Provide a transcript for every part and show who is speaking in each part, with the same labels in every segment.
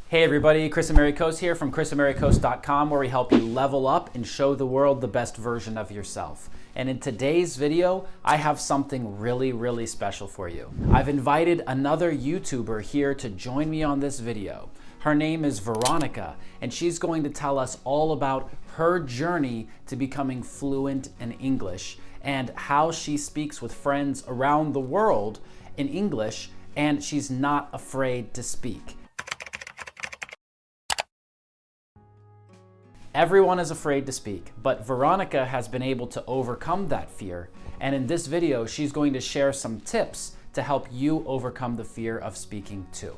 Speaker 1: Hey everybody, Kris Amerikos here from krisamerikos.com, where we help you level up and show the world the best version of yourself. And in today's video, I have something really special for you. I've invited another YouTuber here to join me on this video. Her name is Veronika, and she's going to tell us all about her journey to becoming fluent in English and how she speaks with friends around the world in English, and she's not afraid to speak. Everyone is afraid to speak, but Veronika has been able to overcome that fear, and in this video she's going to share some tips to help you overcome the fear of speaking too.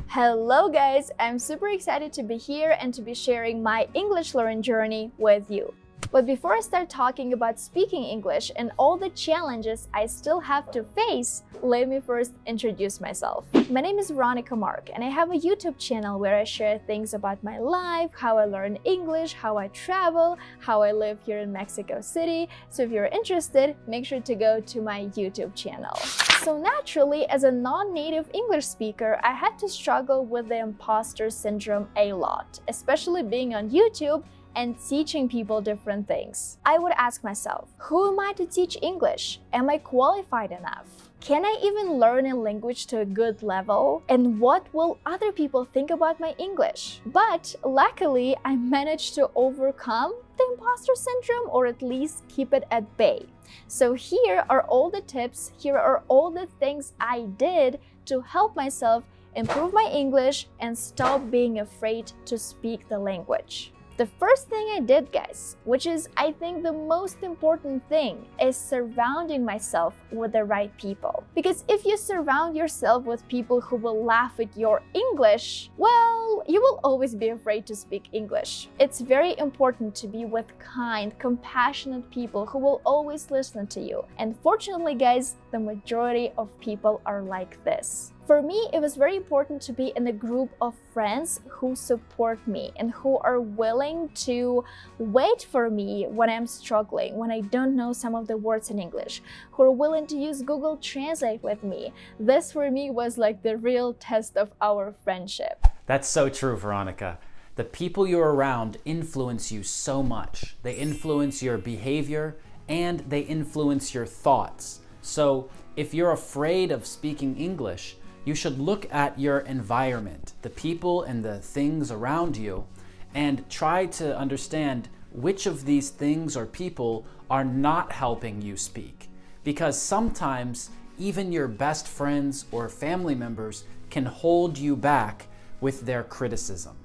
Speaker 2: Hello guys, I'm super excited to be here and to be sharing my English learning journey with you. But before I start talking about speaking English and all the challenges I still have to face, let me first introduce myself. My name is Veronika Mark, and I have a YouTube channel where I share things about my life, how I learn English, how I travel, how I live here in Mexico City. So if you're interested, make sure to go to my YouTube channel. So naturally, as a non-native English speaker, I had to struggle with the imposter syndrome a lot, especially being on YouTube and teaching people different things. I would ask myself, who am I to teach English? Am I qualified enough? Can I even learn a language to a good level? And what will other people think about my English? But luckily, I managed to overcome the imposter syndrome, or at least keep it at bay. So here are all the tips, here are all the things I did to help myself improve my English and stop being afraid to speak the language. The first thing I did, guys, which is I think the most important thing, is surrounding myself with the right people. Because if you surround yourself with people who will laugh at your English, well, you will always be afraid to speak English. It's very important to be with kind, compassionate people who will always listen to you. And fortunately, guys, the majority of people are like this. For me, it was very important to be in a group of friends who support me and who are willing to wait for me when I'm struggling, when I don't know some of the words in English, who are willing to use Google Translate with me. This for me was like the real test of our friendship.
Speaker 1: That's so true, Veronika. The people you're around influence you so much. They influence your behavior and they influence your thoughts. So if you're afraid of speaking English, you should look at your environment, the people and the things around you, and try to understand which of these things or people are not helping you speak. Because sometimes even your best friends or family members can hold you back with their criticism.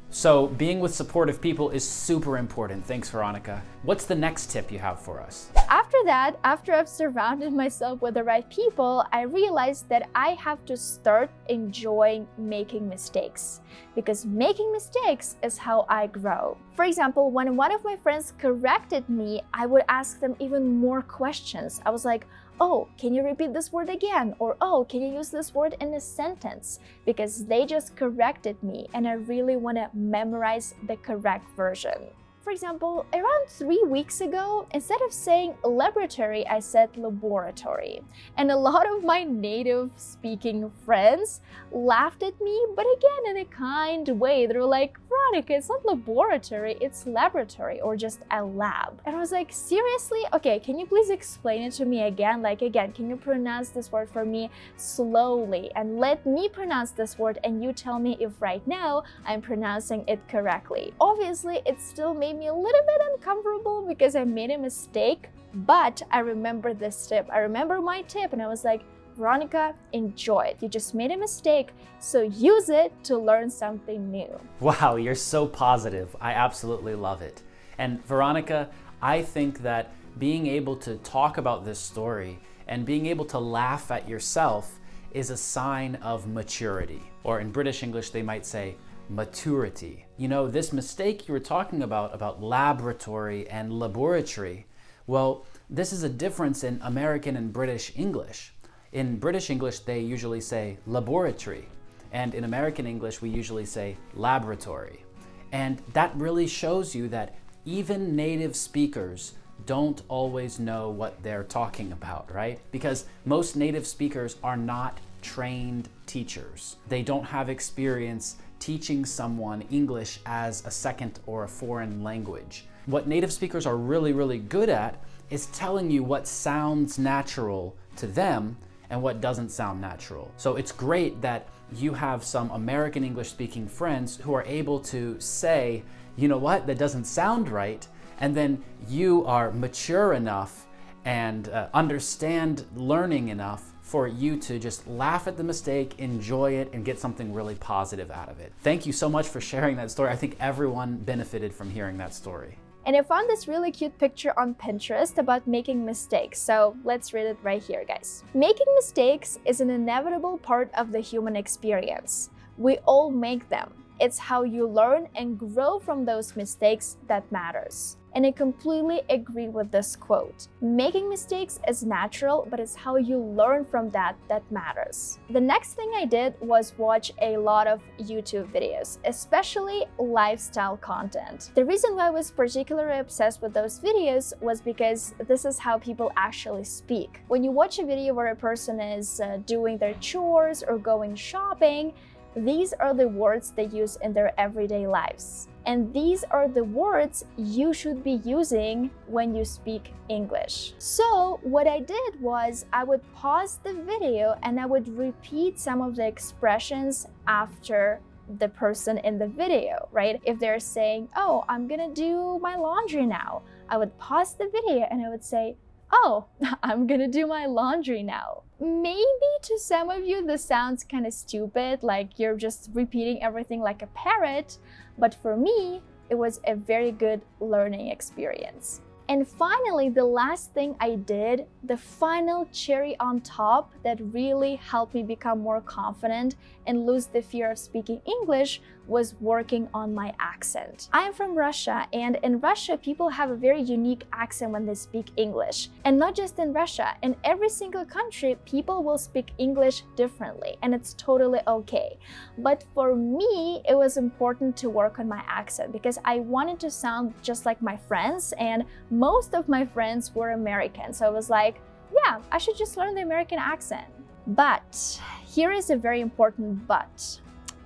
Speaker 1: So being with supportive people is super important. Thanks, Veronika. What's the next tip you have for us?
Speaker 2: After that, after I've surrounded myself with the right people, I realized that I have to start enjoying making mistakes. Because making mistakes is how I grow. For example, when one of my friends corrected me, I would ask them even more questions. I was like, oh, can you repeat this word again? Or, oh, can you use this word in a sentence? Because they just corrected me and I really want to memorize the correct version. For example, around 3 weeks ago, instead of saying laboratory, I said laboratory. And a lot of my native speaking friends laughed at me, but again, in a kind way. They were like, Veronika, it's not laboratory, it's laboratory, or just a lab. And I was like, seriously? Okay, can you please explain it to me again? Like, again, can you pronounce this word for me slowly? And let me pronounce this word and you tell me if right now I'm pronouncing it correctly. Obviously, it still made me a little bit uncomfortable because I made a mistake, but I remember this tip. I remember my tip and I was like, Veronika, enjoy it. You just made a mistake, so use it to learn something new.
Speaker 1: Wow, you're so positive. I absolutely love it. And Veronika, I think that being able to talk about this story and being able to laugh at yourself is a sign of maturity. Or in British English, they might say maturity. You know, this mistake you were talking about laboratory and laboratory, well, this is a difference in American and British English. In British English, they usually say laboratory, and in American English, we usually say laboratory. And that really shows you that even native speakers don't always know what they're talking about, right? Because most native speakers are not trained teachers. They don't have experience teaching someone English as a second or a foreign language. What native speakers are really, really good at is telling you what sounds natural to them and what doesn't sound natural. So it's great that you have some American English speaking friends who are able to say, you know what, that doesn't sound right, and then you are mature enough and understand learning enough for you to just laugh at the mistake, enjoy it, and get something really positive out of it. Thank you so much for sharing that story. I think everyone benefited from hearing that story.
Speaker 2: And I found this really cute picture on Pinterest about making mistakes, so let's read it right here, guys. Making mistakes is an inevitable part of the human experience. We all make them. It's how you learn and grow from those mistakes that matters. And I completely agree with this quote. Making mistakes is natural, but it's how you learn from that matters. The next thing I did was watch a lot of YouTube videos, especially lifestyle content. The reason why I was particularly obsessed with those videos was because this is how people actually speak. When you watch a video where a person is doing their chores or going shopping, these are the words they use in their everyday lives. And these are the words you should be using when you speak English. So what I did was I would pause the video and I would repeat some of the expressions after the person in the video, right? If they're saying, oh, I'm gonna do my laundry now, I would pause the video and I would say, oh, I'm gonna do my laundry now. Maybe to some of you this sounds kind of stupid, like you're just repeating everything like a parrot, but for me, it was a very good learning experience. And finally, the last thing I did, the final cherry on top that really helped me become more confident and lose the fear of speaking English, was working on my accent. I'm from Russia, and in Russia, people have a very unique accent when they speak English. And not just in Russia, in every single country, people will speak English differently, and it's totally okay. But for me, it was important to work on my accent because I wanted to sound just like my friends, and most of my friends were American. So I was like, yeah, I should just learn the American accent. But here is a very important but.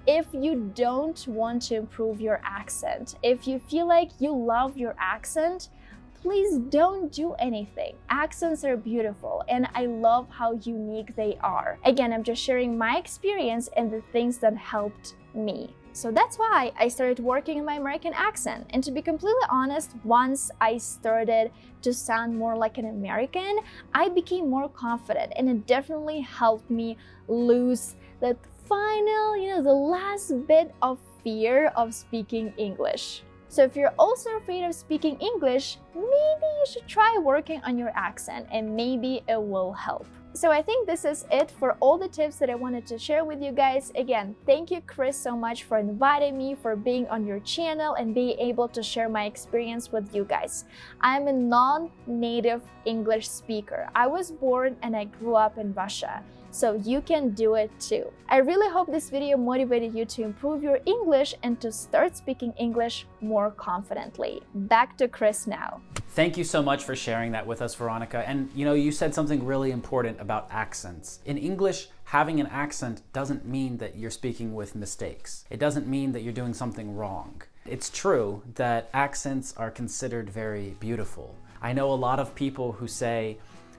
Speaker 2: If you don't want to improve your accent, if you feel like you love your accent, please don't do anything. Accents are beautiful and I love how unique they are. Again, I'm just sharing my experience and the things that helped me. So that's why I started working on my American accent. And to be completely honest, once I started to sound more like an American, I became more confident, and it definitely helped me lose that final, the last bit of fear of speaking English. So if you're also afraid of speaking English, maybe you should try working on your accent and maybe it will help. So I think this is it for all the tips that I wanted to share with you guys. Again, thank you, Kris, so much for inviting me, for being on your channel and being able to share my experience with you guys. I'm a non-native English speaker. I was born and I grew up in Russia. So you can do it too. I really hope this video motivated you to improve your English and to start speaking English more confidently. Back to Kris now.
Speaker 1: Thank you so much for sharing that with us, Veronika. And you said something really important about accents. In English, having an accent doesn't mean that you're speaking with mistakes. It doesn't mean that you're doing something wrong. It's true that accents are considered very beautiful. I know a lot of people who say,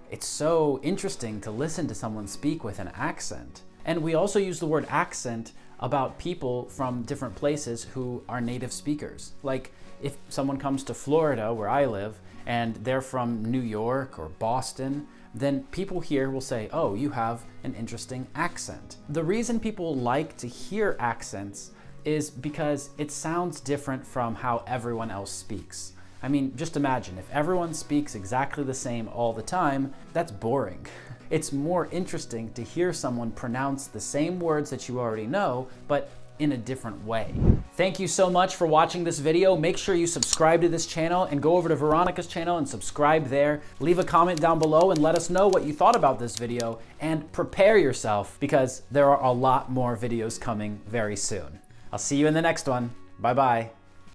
Speaker 1: it's so interesting to listen to someone speak with an accent. And we also use the word accent about people from different places who are native speakers. Like if someone comes to Florida, where I live, and they're from New York or Boston, then people here will say, oh, you have an interesting accent. The reason people like to hear accents is because it sounds different from how everyone else speaks. I mean, just imagine, if everyone speaks exactly the same all the time, that's boring. It's more interesting to hear someone pronounce the same words that you already know, but in a different way. Thank you so much for watching this video. Make sure you subscribe to this channel and go over to Veronika's channel and subscribe there. Leave a comment down below and let us know what you thought about this video, and prepare yourself because there are a lot more videos coming very soon. I'll see you in the next one. Bye-bye.